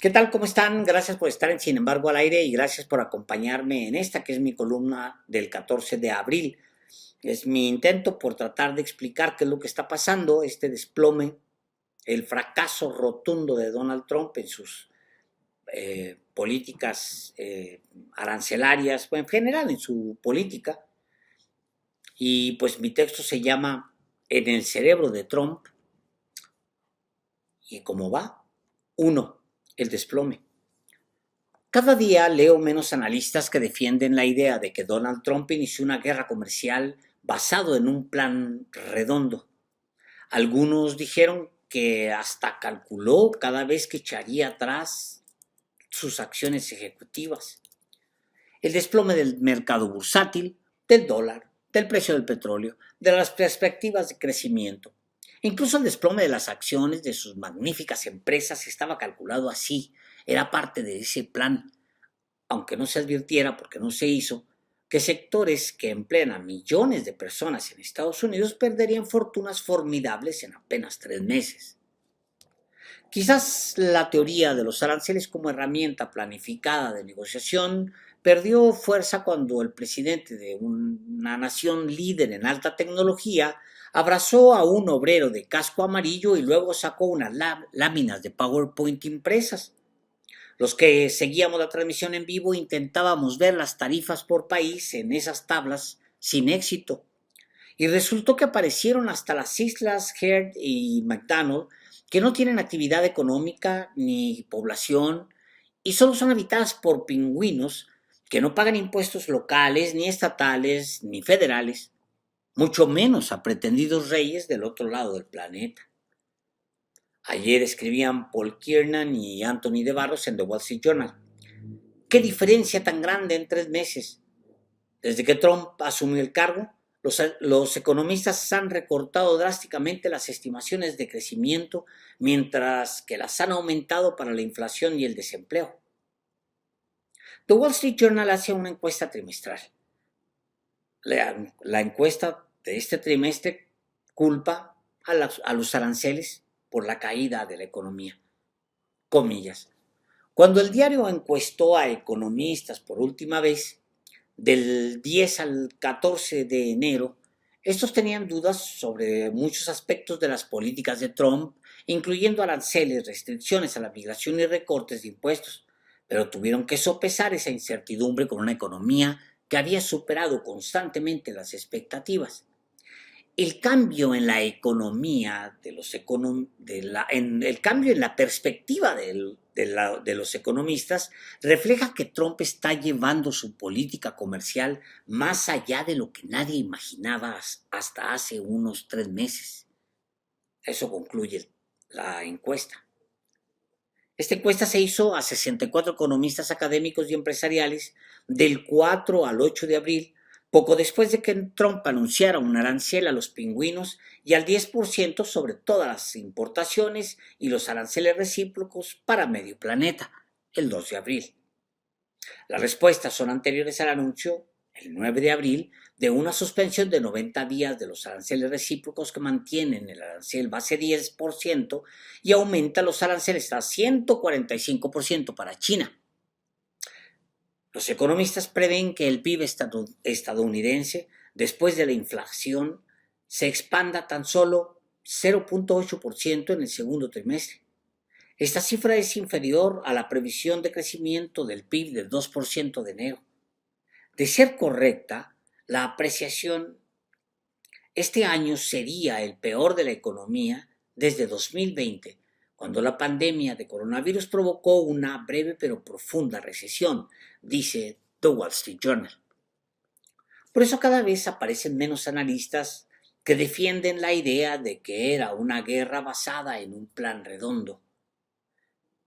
¿Qué tal? ¿Cómo están? Gracias por estar en Sin embargo al aire y gracias por acompañarme en esta que es mi columna del 14 de abril. Es mi intento por tratar de explicar qué es lo que está pasando, este desplome, el fracaso rotundo de Donald Trump en sus políticas arancelarias, o en general en su política. Y pues mi texto se llama En el cerebro de Trump y cómo va. Uno, el desplome. Cada día leo menos analistas que defienden la idea de que Donald Trump inició una guerra comercial basado en un plan redondo. Algunos dijeron que hasta calculó cada vez que echaría atrás sus acciones ejecutivas. El desplome del mercado bursátil, del dólar, del precio del petróleo, de las perspectivas de crecimiento. Incluso el desplome de las acciones de sus magníficas empresas estaba calculado así, era parte de ese plan, aunque no se advirtiera porque no se hizo, que sectores que emplean a millones de personas en Estados Unidos perderían fortunas formidables en apenas 3 meses. Quizás la teoría de los aranceles como herramienta planificada de negociación perdió fuerza cuando el presidente de una nación líder en alta tecnología abrazó a un obrero de casco amarillo y luego sacó unas láminas de PowerPoint impresas. Los que seguíamos la transmisión en vivo intentábamos ver las tarifas por país en esas tablas sin éxito. Y resultó que aparecieron hasta las islas Heard y McDonald, que no tienen actividad económica ni población y solo son habitadas por pingüinos que no pagan impuestos locales, ni estatales, ni federales, mucho menos a pretendidos reyes del otro lado del planeta. Ayer escribían Paul Kiernan y Anthony de Barros en The Wall Street Journal. ¿Qué diferencia tan grande en 3 meses? Desde que Trump asumió el cargo, los economistas han recortado drásticamente las estimaciones de crecimiento, mientras que las han aumentado para la inflación y el desempleo. The Wall Street Journal hace una encuesta trimestral. La encuesta de este trimestre culpa a los aranceles por la caída de la economía. Comillas. Cuando el diario encuestó a economistas por última vez, del 10 al 14 de enero, estos tenían dudas sobre muchos aspectos de las políticas de Trump, incluyendo aranceles, restricciones a la migración y recortes de impuestos, pero tuvieron que sopesar esa incertidumbre con una economía que había superado constantemente las expectativas. El cambio en la economía el cambio en la perspectiva de los economistas refleja que Trump está llevando su política comercial más allá de lo que nadie imaginaba hasta hace unos 3 meses. Eso concluye la encuesta. Esta encuesta se hizo a 64 economistas académicos y empresariales del 4 al 8 de abril, poco después de que Trump anunciara un arancel a los pingüinos y al 10% sobre todas las importaciones y los aranceles recíprocos para medio planeta, el 2 de abril. Las respuestas son anteriores al anuncio, el 9 de abril, de una suspensión de 90 días de los aranceles recíprocos que mantienen el arancel base 10% y aumenta los aranceles a 145% para China. Los economistas prevén que el PIB estadounidense, después de la inflación, se expanda tan solo 0,8% en el segundo trimestre. Esta cifra es inferior a la previsión de crecimiento del PIB del 2% de enero. De ser correcta, la apreciación este año sería el peor de la economía desde 2020, cuando la pandemia de coronavirus provocó una breve pero profunda recesión, dice The Wall Street Journal. Por eso cada vez aparecen menos analistas que defienden la idea de que era una guerra basada en un plan redondo.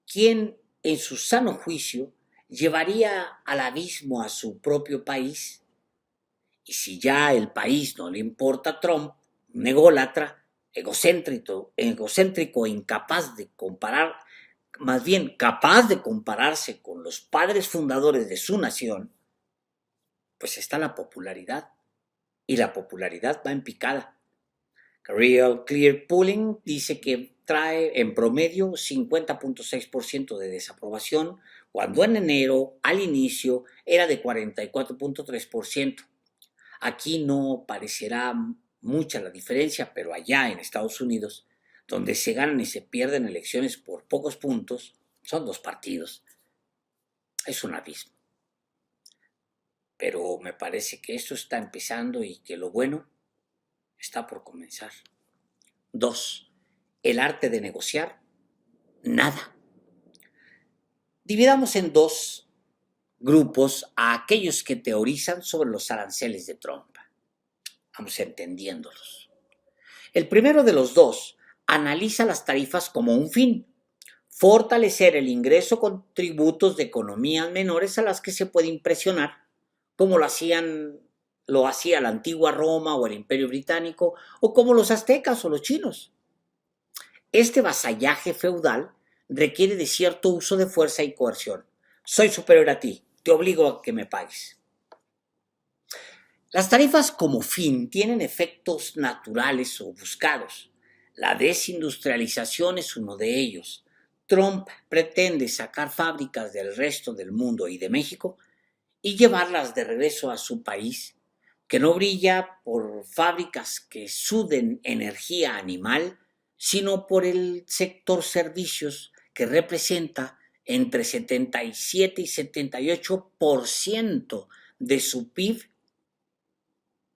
¿Quién, en su sano juicio, llevaría al abismo a su propio país? Y si ya el país no le importa a Trump, un ególatra, egocéntrico e incapaz de comparar, más bien capaz de compararse con los padres fundadores de su nación, pues está la popularidad. Y la popularidad va en picada. Real Clear Polling dice que trae en promedio 50.6% de desaprobación, cuando en enero, al inicio, era de 44.3%. Aquí no parecerá mucha la diferencia, pero allá en Estados Unidos, donde se ganan y se pierden elecciones por pocos puntos, son dos partidos. Es un abismo. Pero me parece que esto está empezando y que lo bueno está por comenzar. 2. El arte de negociar. Nada. Dividamos en dos grupos a aquellos que teorizan sobre los aranceles de Trump. Vamos entendiéndolos. El primero de los dos analiza las tarifas como un fin: fortalecer el ingreso con tributos de economías menores a las que se puede impresionar, como lo hacía la antigua Roma o el Imperio Británico, o como los aztecas o los chinos. Este vasallaje feudal requiere de cierto uso de fuerza y coerción. Soy superior a ti, te obligo a que me pagues. Las tarifas como fin tienen efectos naturales o buscados. La desindustrialización es uno de ellos. Trump pretende sacar fábricas del resto del mundo y de México y llevarlas de regreso a su país, que no brilla por fábricas que suden energía animal, sino por el sector servicios, que representa entre 77 y 78% de su PIB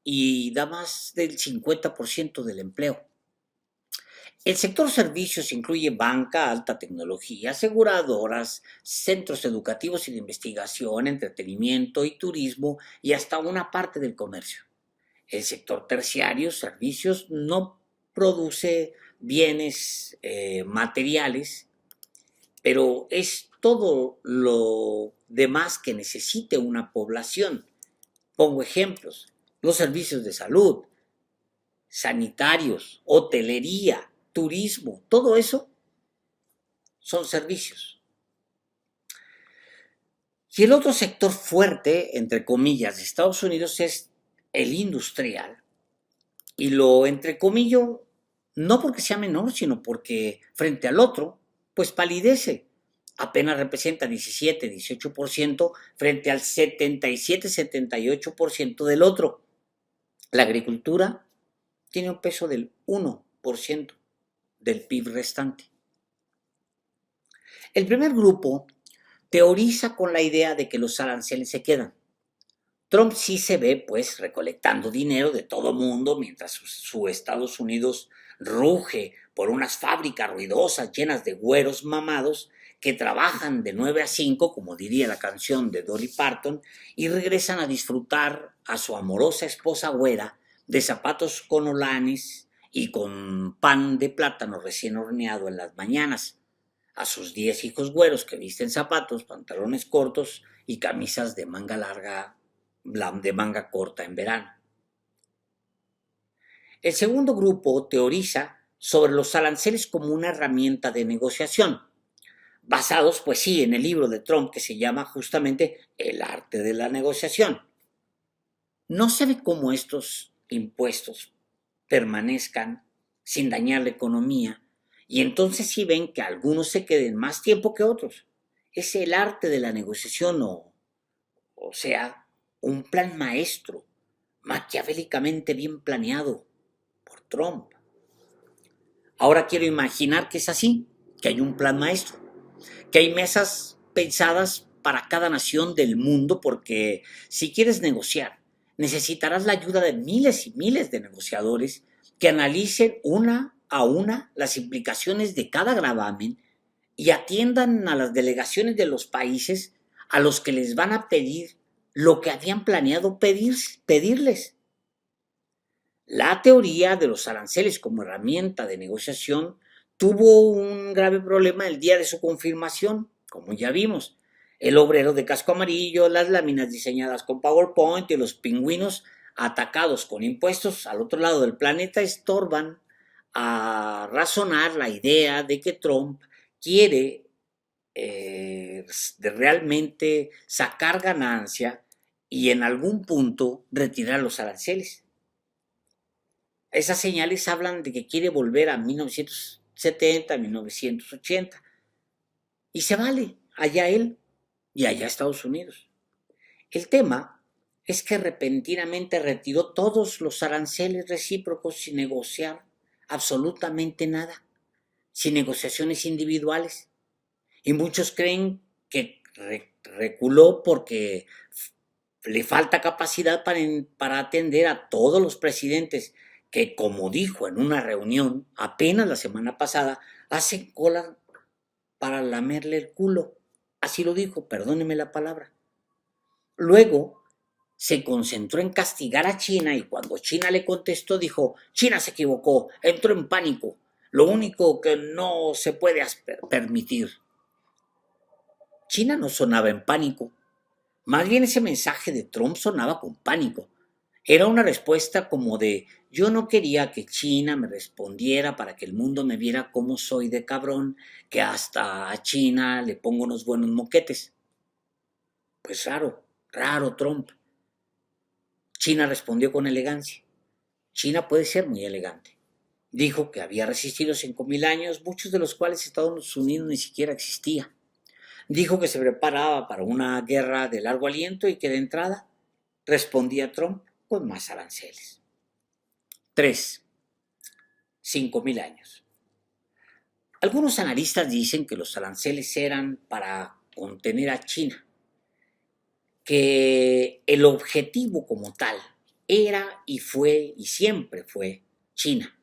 y da más del 50% del empleo. El sector servicios incluye banca, alta tecnología, aseguradoras, centros educativos y de investigación, entretenimiento y turismo, y hasta una parte del comercio. El sector terciario, servicios, no produce bienes materiales, pero es todo lo demás que necesite una población. Pongo ejemplos: los servicios de salud, sanitarios, hotelería, turismo, todo eso son servicios. Y el otro sector fuerte, entre comillas, de Estados Unidos es el industrial. Y lo entrecomillo no porque sea menor, sino porque frente al otro, pues palidece. Apenas representa 17, 18% frente al 77, 78% del otro. La agricultura tiene un peso del 1% del PIB restante. El primer grupo teoriza con la idea de que los aranceles se quedan. Trump sí se ve, pues, recolectando dinero de todo mundo mientras su Estados Unidos ruge por unas fábricas ruidosas llenas de güeros mamados que trabajan de 9 a 5, como diría la canción de Dolly Parton, y regresan a disfrutar a su amorosa esposa güera de zapatos con olanes y con pan de plátano recién horneado en las mañanas, a sus 10 hijos güeros que visten zapatos, pantalones cortos y camisas de manga larga, de manga corta en verano. El segundo grupo teoriza sobre los aranceles como una herramienta de negociación, basados, pues sí, en el libro de Trump que se llama justamente El arte de la negociación. No se ve cómo estos impuestos permanezcan sin dañar la economía, y entonces sí ven que algunos se queden más tiempo que otros. Es el arte de la negociación, o sea, un plan maestro, maquiavélicamente bien planeado por Trump. Ahora quiero imaginar que es así, que hay un plan maestro, que hay mesas pensadas para cada nación del mundo, porque si quieres negociar, necesitarás la ayuda de miles y miles de negociadores que analicen una a una las implicaciones de cada gravamen y atiendan a las delegaciones de los países a los que les van a pedir lo que habían planeado pedirles. La teoría de los aranceles como herramienta de negociación tuvo un grave problema el día de su confirmación, como ya vimos. El obrero de casco amarillo, las láminas diseñadas con PowerPoint y los pingüinos atacados con impuestos al otro lado del planeta estorban a razonar la idea de que Trump quiere de realmente sacar ganancia y en algún punto retirar los aranceles. Esas señales hablan de que quiere volver a 1970, 1980. Y se vale, allá él y allá Estados Unidos. El tema es que repentinamente retiró todos los aranceles recíprocos sin negociar absolutamente nada, sin negociaciones individuales. Y muchos creen que reculó porque le falta capacidad para atender a todos los presidentes que, como dijo en una reunión apenas la semana pasada, hacen cola para lamerle el culo. Así lo dijo, perdóneme la palabra. Luego se concentró en castigar a China y cuando China le contestó dijo, China se equivocó, entró en pánico. Lo único que no se puede permitir. China no sonaba en pánico. Más bien ese mensaje de Trump sonaba con pánico. Era una respuesta como de yo no quería que China me respondiera para que el mundo me viera cómo soy de cabrón, que hasta a China le pongo unos buenos moquetes. Pues raro Trump. China respondió con elegancia. China puede ser muy elegante. Dijo que había resistido 5.000 años, muchos de los cuales Estados Unidos ni siquiera existía. Dijo que se preparaba para una guerra de largo aliento y que de entrada respondía Trump con más aranceles. 3. 5.000 años. Algunos analistas dicen que los aranceles eran para contener a China, que el objetivo como tal era y fue y siempre fue China.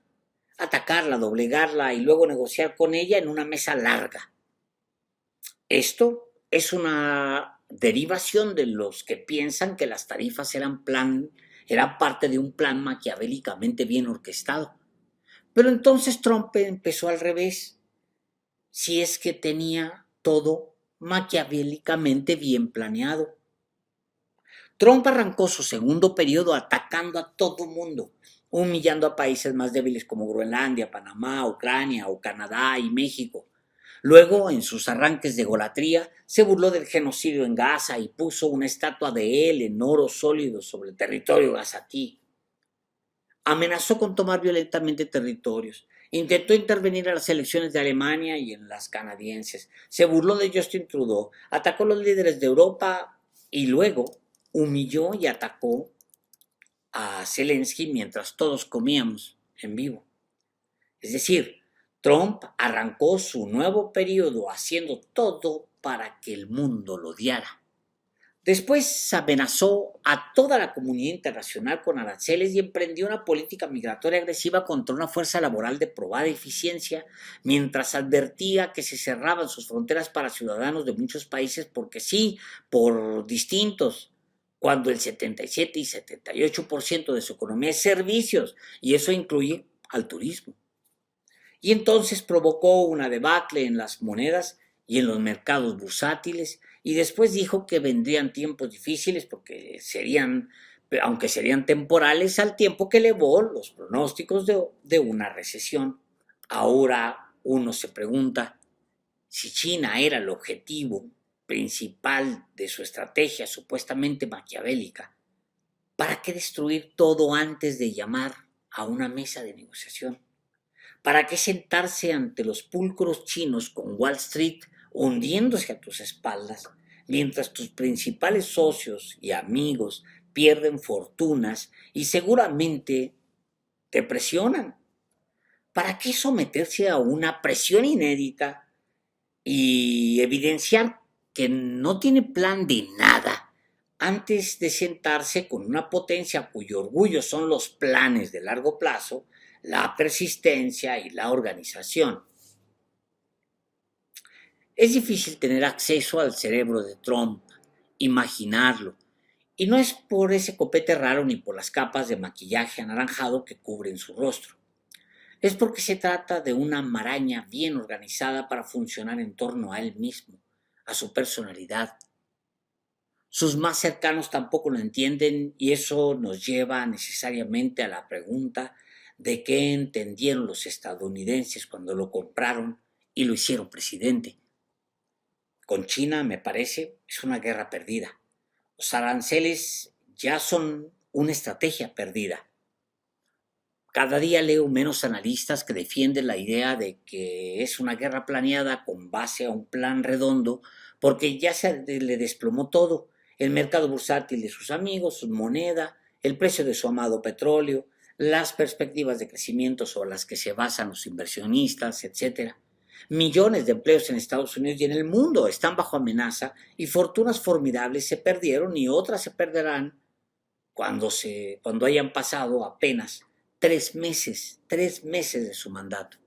Atacarla, doblegarla y luego negociar con ella en una mesa larga. Esto es una derivación de los que piensan que las tarifas eran parte de un plan maquiavélicamente bien orquestado. Pero entonces Trump empezó al revés. Si es que tenía todo maquiavélicamente bien planeado. Trump arrancó su segundo periodo atacando a todo mundo, humillando a países más débiles como Groenlandia, Panamá, Ucrania o Canadá y México. Luego, en sus arranques de golatría, se burló del genocidio en Gaza y puso una estatua de él en oro sólido sobre el territorio gazatí. Amenazó con tomar violentamente territorios. Intentó intervenir en las elecciones de Alemania y en las canadienses. Se burló de Justin Trudeau, atacó a los líderes de Europa y luego humilló y atacó a Zelensky mientras todos comíamos en vivo. Es decir, Trump arrancó su nuevo periodo haciendo todo para que el mundo lo odiara. Después amenazó a toda la comunidad internacional con aranceles y emprendió una política migratoria agresiva contra una fuerza laboral de probada eficiencia, mientras advertía que se cerraban sus fronteras para ciudadanos de muchos países porque sí, por distintos, cuando el 77 y 78% de su economía es servicios, y eso incluye al turismo. Y entonces provocó una debacle en las monedas y en los mercados bursátiles, y después dijo que vendrían tiempos difíciles porque aunque serían temporales, al tiempo que elevó los pronósticos de una recesión. Ahora uno se pregunta si China era el objetivo principal de su estrategia supuestamente maquiavélica. ¿Para qué destruir todo antes de llamar a una mesa de negociación? ¿Para qué sentarse ante los pulcros chinos con Wall Street hundiéndose a tus espaldas, mientras tus principales socios y amigos pierden fortunas y seguramente te presionan? ¿Para qué someterse a una presión inédita y evidenciar que no tiene plan de nada antes de sentarse con una potencia cuyo orgullo son los planes de largo plazo, la persistencia y la organización? Es difícil tener acceso al cerebro de Trump, imaginarlo, y no es por ese copete raro ni por las capas de maquillaje anaranjado que cubren su rostro. Es porque se trata de una maraña bien organizada para funcionar en torno a él mismo, a su personalidad. Sus más cercanos tampoco lo entienden y eso nos lleva necesariamente a la pregunta de qué entendieron los estadounidenses cuando lo compraron y lo hicieron presidente. Con China, me parece, es una guerra perdida. Los aranceles ya son una estrategia perdida. Cada día leo menos analistas que defienden la idea de que es una guerra planeada con base a un plan redondo, porque ya se le desplomó todo: el mercado bursátil de sus amigos, su moneda, el precio de su amado petróleo, las perspectivas de crecimiento sobre las que se basan los inversionistas, etcétera. Millones de empleos en Estados Unidos y en el mundo están bajo amenaza, y fortunas formidables se perdieron y otras se perderán cuando hayan pasado apenas 3 meses de su mandato.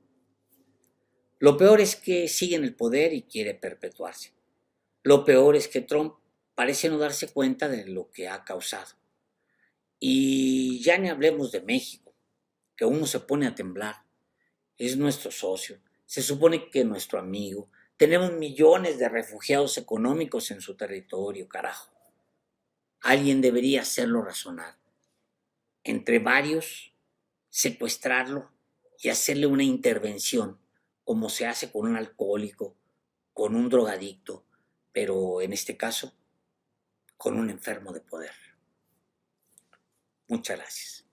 Lo peor es que sigue en el poder y quiere perpetuarse. Lo peor es que Trump parece no darse cuenta de lo que ha causado. Y ya ni hablemos de México, que uno se pone a temblar. Es nuestro socio, se supone que nuestro amigo. Tenemos millones de refugiados económicos en su territorio, carajo. Alguien debería hacerlo razonar. Entre varios, secuestrarlo y hacerle una intervención, como se hace con un alcohólico, con un drogadicto, pero en este caso, con un enfermo de poder. Muchas gracias.